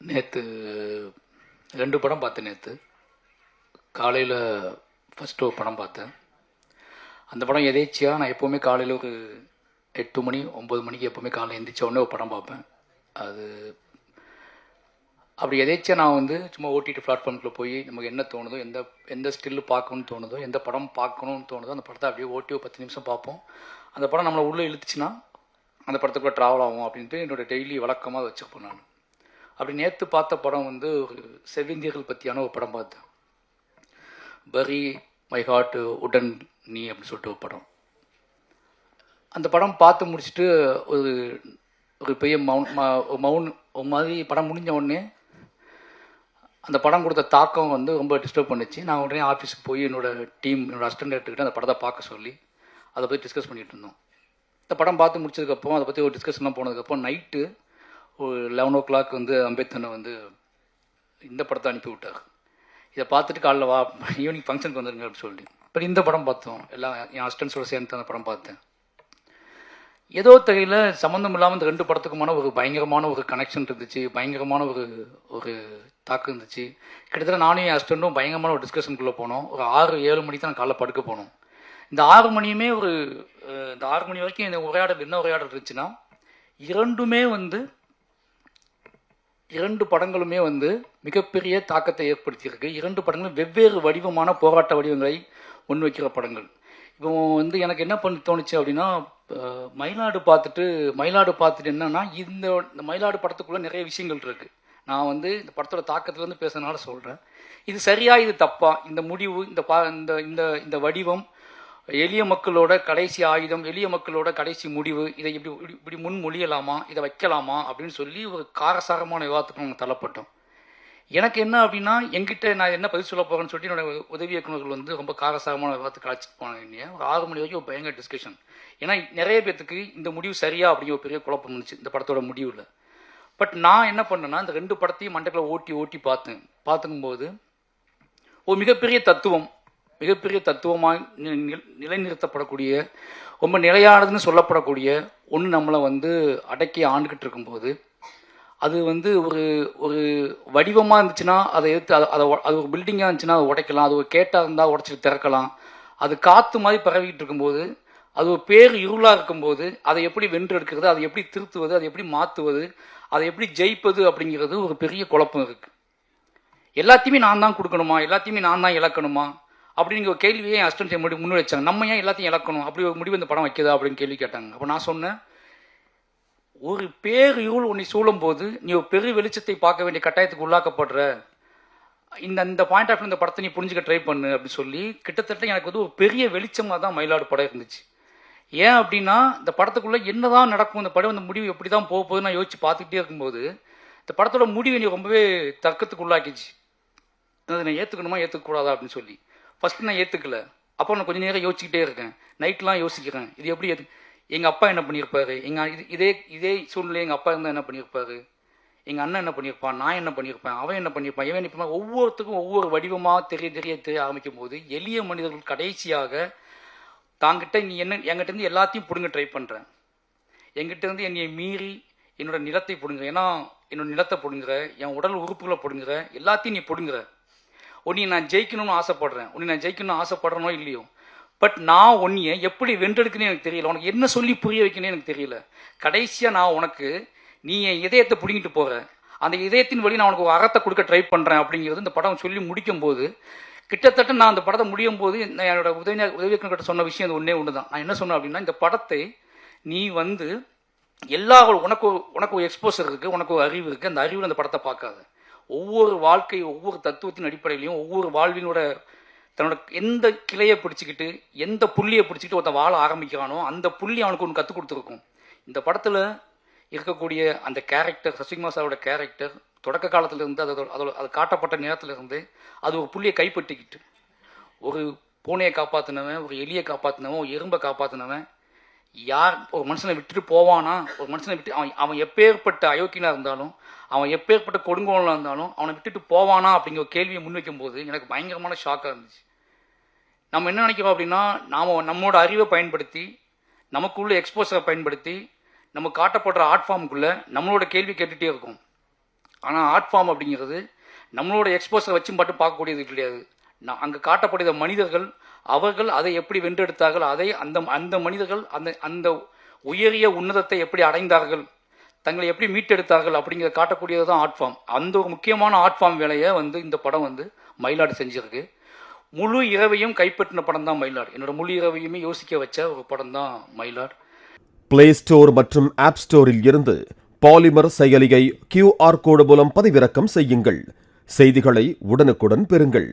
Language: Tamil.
நேற்று 2 படம் பார்த்தேன். நேற்று காலையில் ஃபஸ்ட்டு ஒரு படம் பார்த்தேன். அந்த படம் எதேச்சியாக நான் எப்போவுமே காலையில் ஒரு 8 மணி 9 மணிக்கு எப்போவுமே காலையில் எழுந்திரிச்ச உடனே ஒரு படம் பார்ப்பேன். அது அப்படி எதேச்சியாக நான் வந்து சும்மா ஓடிடி பிளாட்ஃபார்முக்குள்ளே போய் நமக்கு என்ன தோணுதோ, எந்த ஸ்டில்லு பார்க்கணும்னு தோணுதோ, எந்த படம் பார்க்கணும்னு தோணுதோ அந்த படத்தை அப்படியே ஓட்டி ஒரு 10 நிமிஷம் பார்ப்போம். அந்த படம் நம்மளை உள்ளே இழுத்துச்சுன்னா அந்த படத்துக்குள்ளே ட்ராவல் ஆகும் அப்படின்ட்டு என்னோடய டெய்லி வழக்கமாக வச்சுருப்பேன் நான். அப்படி நேற்று பார்த்த படம் வந்து ஒரு செவ்விந்தியர்கள் பற்றியான ஒரு படம் பார்த்தேன். பரி மை ஹார்ட் உடன் நீ அப்படின்னு சொல்லிட்டு ஒரு படம். அந்த படம் பார்த்து முடிச்சுட்டு ஒரு பெரிய மவுன் ஒரு மாதிரி படம் முடிஞ்ச உடனே அந்த படம் கொடுத்த தாக்கம் வந்து ரொம்ப டிஸ்டர்ப் பண்ணிச்சு. நான் உடனே ஆஃபீஸுக்கு போய் என்னோடய அசிஸ்டன்ட் டேரக்டர்கிட்ட அந்த படத்தை பார்க்க சொல்லி அதை பற்றி டிஸ்கஸ் பண்ணிகிட்டு இருந்தோம். இந்த படம் பார்த்து முடிச்சதுக்கப்புறம் அதை பற்றி ஒரு டிஸ்கஷன்லாம் போனதுக்கப்புறம் நைட்டு ஒரு 11 o'clock வந்து அம்பேத்கரை வந்து இந்த படத்தை அனுப்பி விட்டார். இதை பார்த்துட்டு காலைல வா ஈவினிங் ஃபங்க்ஷனுக்கு வந்துருங்க அப்படின்னு சொல்லி இப்போ இந்த படம் பார்த்தோம். எல்லாம் என் அசிஸ்டன்ஸோட சேர்ந்து அந்த படம் பார்த்தேன். ஏதோ தெரியல சம்மந்தம் இல்லாமல் இந்த 2 படத்துக்குமான ஒரு பயங்கரமான ஒரு கனெக்ஷன் இருந்துச்சு, பயங்கரமான ஒரு தாக்கம் இருந்துச்சு. கிட்டத்தட்ட நானும் என் அசிஸ்டண்ட்டும் பயங்கரமான ஒரு டிஸ்கஷனுக்குள்ளே போனோம். ஒரு 6-7 மணிக்கு தான் காலைல படுக்க போனோம். இந்த 6 மணியுமே இந்த 6 மணி வரைக்கும் இந்த உரையாடல் என்ன உரையாடல் இருந்துச்சுன்னா, இரண்டு படங்களுமே வந்து மிகப்பெரிய தாக்கத்தை ஏற்படுத்தியிருக்கு. 2 படங்களும் வெவ்வேறு வடிவமான போராட்ட வடிவங்களை முன்வைக்கிற படங்கள். இப்போ வந்து எனக்கு என்ன பண்ணி தோணுச்சு அப்படின்னா, மயிலாடு பார்த்துட்டு என்னன்னா இந்த மயிலாடு படத்துக்குள்ளே நிறைய விஷயங்கள் இருக்குது. நான் வந்து இந்த படத்தோட தாக்கத்துலேருந்து பேசுறதுனால சொல்கிறேன். இது சரியா இது தப்பா, இந்த முடிவு இந்த வடிவம் எளிய மக்களோட கடைசி ஆயுதம், எளிய மக்களோட கடைசி முடிவு, இதை இப்படி முன்மொழியலாமா, இதை வைக்கலாமா அப்படின்னு சொல்லி ஒரு காரசாரமான விவாதத்துக்கு நாங்கள் தள்ளப்பட்டோம். எனக்கு என்ன அப்படின்னா, எங்கிட்ட நான் என்ன பதில் சொல்ல போகிறேன்னு சொல்லிட்டு என்னோட உதவி இயக்குநர்கள் வந்து ரொம்ப காரசாரமான விவாதத்துக்கு அழைச்சிட்டு போனாங்க. ஒரு 6 மணி வரைக்கும் ஒரு பயங்கர டிஸ்கஷன். ஏன்னா நிறைய பேத்துக்கு இந்த முடிவு சரியா அப்படிங்கிற ஒரு பெரிய குழப்பம் இருந்துச்சு இந்த படத்தோட முடிவில். பட் நான் என்ன பண்ணேன்னா, இந்த 2 படத்தையும் மண்டகளை ஓட்டி பார்த்துக்கும்போது ஒரு மிகப்பெரிய தத்துவமாக நிலைநிறுத்தப்படக்கூடிய, ரொம்ப நிலையானதுன்னு சொல்லப்படக்கூடிய ஒன்று நம்மளை வந்து அடக்கி ஆண்டுகிட்டு இருக்கும்போது, அது வந்து ஒரு வடிவமாக இருந்துச்சுன்னா அதை எடுத்து அது ஒரு பில்டிங்காக இருந்துச்சுன்னா அதை உடைக்கலாம், அது ஒரு கேட்டாக இருந்தால் உடைச்சிட்டு திறக்கலாம். அது காற்று மாதிரி பரவிக்கிட்டு இருக்கும்போது, அது ஒரு பேர் இருளாக இருக்கும்போது அதை எப்படி வென்றெடுக்கிறது, அதை எப்படி திருத்துவது, அதை எப்படி மாற்றுவது, அதை எப்படி ஜெயிப்பது அப்படிங்கிறது ஒரு பெரிய குழப்பம் இருக்குது. எல்லாத்தையுமே நான் தான் கொடுக்கணுமா, எல்லாத்தையுமே நான் தான் இழக்கணுமா அப்படிங்கிற ஒரு கேள்வியே என் அசிஸ்டன்ட் முன்னாடி வச்சாங்க. நம்ம ஏன் எல்லாத்தையும் இழக்கணும், அப்படி ஒரு முடிவு இந்த படம் வைக்கிறதா அப்படின்னு கேள்வி கேட்டாங்க. அப்போ நான் சொன்னேன், ஒரு பேர் இருள் உன்னை சூழும் போது நீ ஒரு பெரிய வெளிச்சத்தை பார்க்க வேண்டிய கட்டாயத்துக்கு உள்ளாக்கப்படுற, இந்த பாயிண்ட் ஆஃப் இந்த படத்தை நீ புரிஞ்சுக்க ட்ரை பண்ணு அப்படின்னு சொல்லி கிட்டத்தட்ட எனக்கு வந்து ஒரு பெரிய வெளிச்சமாக தான் மயிலாடு படம் இருந்துச்சு. ஏன் அப்படின்னா, இந்த படத்துக்குள்ளே என்னதான் நடக்கும், இந்த படம் இந்த முடிவு எப்படி தான் போக போகுது நான் யோசிச்சு பார்த்துக்கிட்டே இருக்கும்போது இந்த படத்தோட முடிவு நீ ரொம்பவே தர்க்கத்துக்கு உள்ளாக்கிச்சு. அதை நான் ஏற்றுக்கக்கூடாதா அப்படின்னு சொல்லி ஃபஸ்ட்டு நான் ஏற்றுக்கல. அப்போ நான் கொஞ்சம் நேரம் யோசிச்சுக்கிட்டே இருக்கேன், நைட்லாம் யோசிக்கிறேன். இது எப்படி எங்கள் அப்பா என்ன பண்ணியிருப்பாரு, இதே சூழ்நிலை எங்கள் அப்பா இருந்தால் என்ன பண்ணியிருப்பாரு, எங்கள் அண்ணன் என்ன பண்ணியிருப்பான், நான் என்ன பண்ணியிருப்பேன், அவன் என்ன பண்ணியிருப்பான், இவன் இப்போ ஒவ்வொருத்துக்கும் ஒவ்வொரு வடிவமாக தெரிய ஆரம்பிக்கும் போது எளிய மனிதர்கள் கடைசியாக தாங்கிட்ட நீ என்கிட்டருந்து எல்லாத்தையும் பிடுங்க ட்ரை பண்ணுறேன், என்கிட்டருந்து என்னை மீறி என்னோட நிலத்தை பிடுங்குற, ஏன்னா என்னோட நிலத்தை பிடுங்குற, என் உடல் உறுப்புகளை பிடுங்குற, எல்லாத்தையும் நீ பிடுங்குற. உன்னை நான் ஜெயிக்கணும்னு ஆசைப்படுறேனோ இல்லையோ, பட் நான் உன்னைய எப்படி வென்றெடுக்குன்னு எனக்கு தெரியல, உனக்கு என்ன சொல்லி புரிய வைக்கணும்னு எனக்கு தெரியல. கடைசியாக நான் உனக்கு நீ என் இதயத்தை பிடிங்கிட்டு போகிற, அந்த இதயத்தின் வழி நான் உனக்கு ஒரு அறத்தை கொடுக்க ட்ரை பண்ணுறேன் அப்படிங்கிறது இந்த படம் சொல்லி முடிக்கும் போது, கிட்டத்தட்ட நான் அந்த படத்தை முடியும் போது என்னோட உதவியாளர்கிட்ட சொன்ன விஷயம் அது ஒன்று தான். நான் என்ன சொன்னேன் அப்படின்னா, இந்த படத்தை நீ வந்து உனக்கு ஒரு எக்ஸ்போசர் இருக்குது, உனக்கு ஒரு அறிவு இருக்குது, அந்த அறிவில் அந்த படத்தை பார்க்காத. ஒவ்வொரு தத்துவத்தின் அடிப்படையிலையும் ஒவ்வொரு வாழ்வினோட தன்னோட எந்த கிளையை பிடிச்சிக்கிட்டு எந்த புள்ளியை பிடிச்சிக்கிட்டு ஒருத்தன் வாழ ஆரம்பிக்கிறானோ அந்த புள்ளி அவனுக்கு ஒன்று கற்றுக் கொடுத்துருக்கும். இந்த படத்தில் இருக்கக்கூடிய அந்த கேரக்டர், சசிகுமார் சாரோட கேரக்டர் தொடக்க காலத்திலிருந்து அது காட்டப்பட்ட நேரத்திலிருந்து அது ஒரு புள்ளியை கைப்பற்றிக்கிட்டு ஒரு பூனையை காப்பாற்றினவன், ஒரு எலியை காப்பாற்றினவன், ஒரு எறும்பை காப்பாற்றினவன், யார் ஒரு மனுஷனை விட்டுட்டு போவானா, ஒரு மனுஷனை விட்டு அவன் எப்பேற்பட்ட அயோக்கியனாக இருந்தாலும், அவன் எப்பேற்பட்ட கொடுங்கோலனாக இருந்தாலும் அவனை விட்டுட்டு போவானா அப்படிங்கிற ஒரு கேள்வியை முன்வைக்கும் போது எனக்கு பயங்கரமான ஷாக்காக இருந்துச்சு. நம்ம என்ன நினைக்கிறோம் அப்படின்னா, நம்மளோட அறிவை பயன்படுத்தி, நமக்குள்ள எக்ஸ்போசரை பயன்படுத்தி, நம்ம காட்டப்படுற ஆர்ட் ஃபார்முக்குள்ளே நம்மளோட கேள்வி கேட்டுகிட்டே இருக்கும். ஆனால் ஆர்ட் ஃபார்ம் அப்படிங்கிறது நம்மளோட எக்ஸ்போஸரை வச்சு மட்டும் பார்க்கக்கூடியது கிடையாது. அங்கே காட்டப்படுகிற மனிதர்கள் அவர்கள் அதை எப்படி வென்றெடுத்தார்கள், அதை அந்த அந்த மனிதர்கள் அந்த அந்த உயரிய உன்னதத்தை எப்படி அடைந்தார்கள், தங்களை எப்படி மீட்டெடுத்தார்கள் அப்படிங்கிற காட்டக்கூடியது தான் ஆர்ட் ஃபார்ம். அந்த ஒரு முக்கியமான ஆர்ட் ஃபார்ம் வேலையை இந்த படம் மயிலாடு செஞ்சிருக்கு. முழு இரவையும் கைப்பற்றின படம் தான் மயிலாடு. என்னோட முழு இரவையுமே யோசிக்க வச்ச ஒரு படம் தான் மயிலாடு. பிளே ஸ்டோர் மற்றும் ஆப் ஸ்டோரில் இருந்து பாலிமர் செயலியை QR கோடு மூலம் பதிவிறக்கம் செய்யுங்கள். செய்திகளை உடனுக்குடன் பெறுங்கள்.